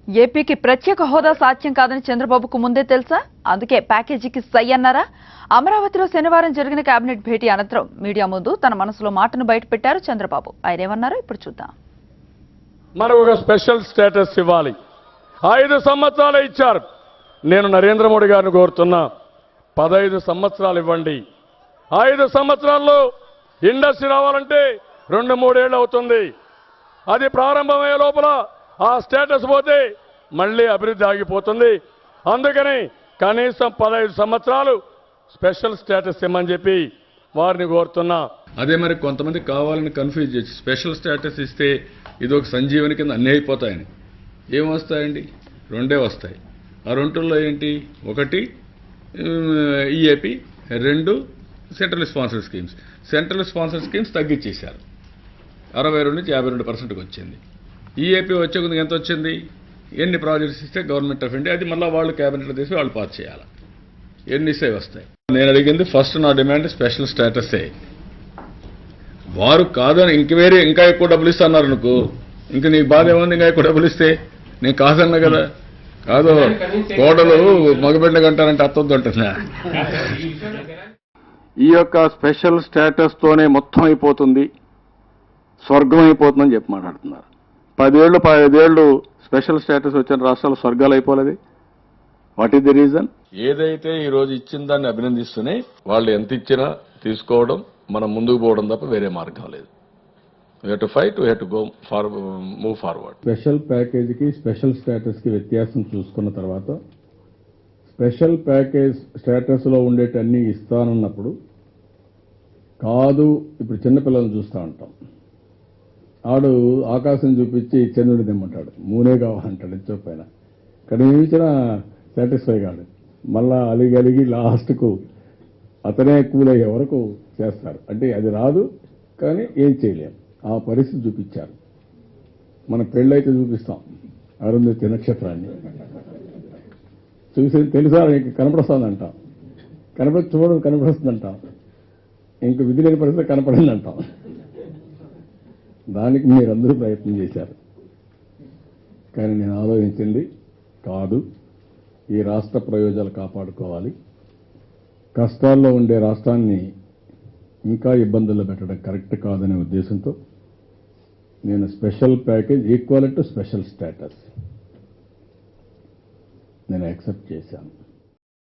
ఏపీకి ప్రత్యేక హోదా సాధ్యం కాదని చంద్రబాబుకు ముందే తెలుసా? అందుకే ప్యాకేజీకి సై అన్నారా? అమరావతిలో శనివారం జరిగిన కేబినెట్ భేటీ అనంతరం మీడియా ముందు తన మనసులో మాటను బయటపెట్టారు చంద్రబాబు. ఆయన ఏమన్నారో ఇప్పుడు చూద్దాం. మనకు ఒక స్పెషల్ స్టేటస్ ఇవ్వాలి. 5 సంవత్సరాలు ఇచ్చారు. నేను నరేంద్ర మోడీ గారిని కోరుతున్నా, 15 సంవత్సరాలు ఇవ్వండి. 5 సంవత్సరాల్లో ఇండస్ట్రీ రావాలంటే 2-3 ఏళ్ళు అవుతుంది. అది ప్రారంభమయ్యే లోపల ఆ స్టేటస్ పోతే మళ్ళీ అభివృద్ధి ఆగిపోతుంది. అందుకని కనీసం 15 సంవత్సరాలు స్పెషల్ స్టేటస్ ఇమ్మని చెప్పి వారిని కోరుతున్నా. అదే మరి కొంతమంది కావాలని కన్ఫ్యూజ్ చేసి స్పెషల్ స్టేటస్ ఇస్తే ఇది ఒక సంజీవని కింద అన్నీ అయిపోతాయని. ఏం వస్తాయండి? 2 వస్తాయి. ఆ 2లో ఏంటి? 1 EAP, 2 central sponsor schemes. Central sponsor schemes తగ్గించేశారు, 62 నుంచి 52% వచ్చింది. ఈఏపీ వచ్చే కొద్దిగా ఎంత వచ్చింది? ఎన్ని ప్రాజెక్ట్స్ ఇస్తే గవర్నమెంట్ ఆఫ్ ఇండియా, అది మళ్ళీ వాళ్ళు క్యాబినెట్లో తీసి వాళ్ళు పాస్ చేయాలి. ఎన్ని ఇస్తే వస్తాయి. నేను అడిగింది ఫస్ట్, నా డిమాండ్ స్పెషల్ స్టేటసే. వారు కాదని ఇంకా ఎక్కువ డబ్బులు ఇస్తున్నారు అనుకో, ఇంక నీకు బాధ ఏముంది? ఇంకా ఎక్కువ డబ్బులు ఇస్తే నేను కాదన్నా కదా. కాదు, కోడలు మగబిడ్డ కంటారంటే అత్తొద్దు అంటున్నా. ఈ యొక్క స్పెషల్ స్టేటస్ తోనే మొత్తం అయిపోతుంది, స్వర్గం అయిపోతుందని చెప్పి మాట్లాడుతున్నారు. 10 ఏళ్ళు స్పెషల్ స్టేటస్ వచ్చిన రాష్ట్రాలు స్వర్గాలు అయిపోలేదు. What is the reason? ఏదైతే ఈ రోజు ఇచ్చిన దాన్ని అభినందిస్తూనే వాళ్ళు ఎంత ఇచ్చినా తీసుకోవడం, మనం ముందుకు పోవడం తప్ప వేరే మార్గం లేదు. We have to fight, we have to go move forward. Special ప్యాకేజీకి స్పెషల్ స్టేటస్కి వ్యత్యాసం చూసుకున్న తర్వాత, స్పెషల్ ప్యాకేజ్ స్టేటస్లో ఉండేటన్నీ ఇస్తానన్నప్పుడు కాదు. ఇప్పుడు చిన్నపిల్లలను చూస్తూ ఉంటాం, ఆడు ఆకాశం చూపించి చంద్రుడి దిమ్మంటాడు, మూనే కావాలంటాడు ఇచ్చకపోయినా. కానీ ఏమి ఇచ్చినా సాటిస్ఫై కాదు. మళ్ళా అలిగి లాస్ట్కు అతనే కూలయ్యే వరకు చేస్తారు. అంటే అది రాదు, కానీ ఏం చేయలేం. ఆ పరిస్థితి చూపించారు. మన పెళ్ళైతే చూపిస్తాం, అరుంధతి నక్షత్రాన్ని చూసి తెలుసా నీకు కనపడుస్తుందంటాం, కనపడుస్తుందంటాం, ఇంక విధి లేని పరిస్థితి కనపడిందంటాం. దానికి మీరందరూ ప్రయత్నం చేశారు. కానీ నేను ఆలోచించింది కాదు, ఈ రాష్ట్ర ప్రయోజనాలు కాపాడుకోవాలి. కష్టాల్లో ఉండే రాష్ట్రాన్ని ఇంకా ఇబ్బందుల్లో పెట్టడం కరెక్ట్ కాదనే ఉద్దేశంతో నేను special package equal to special status నేను యాక్సెప్ట్ చేశాను.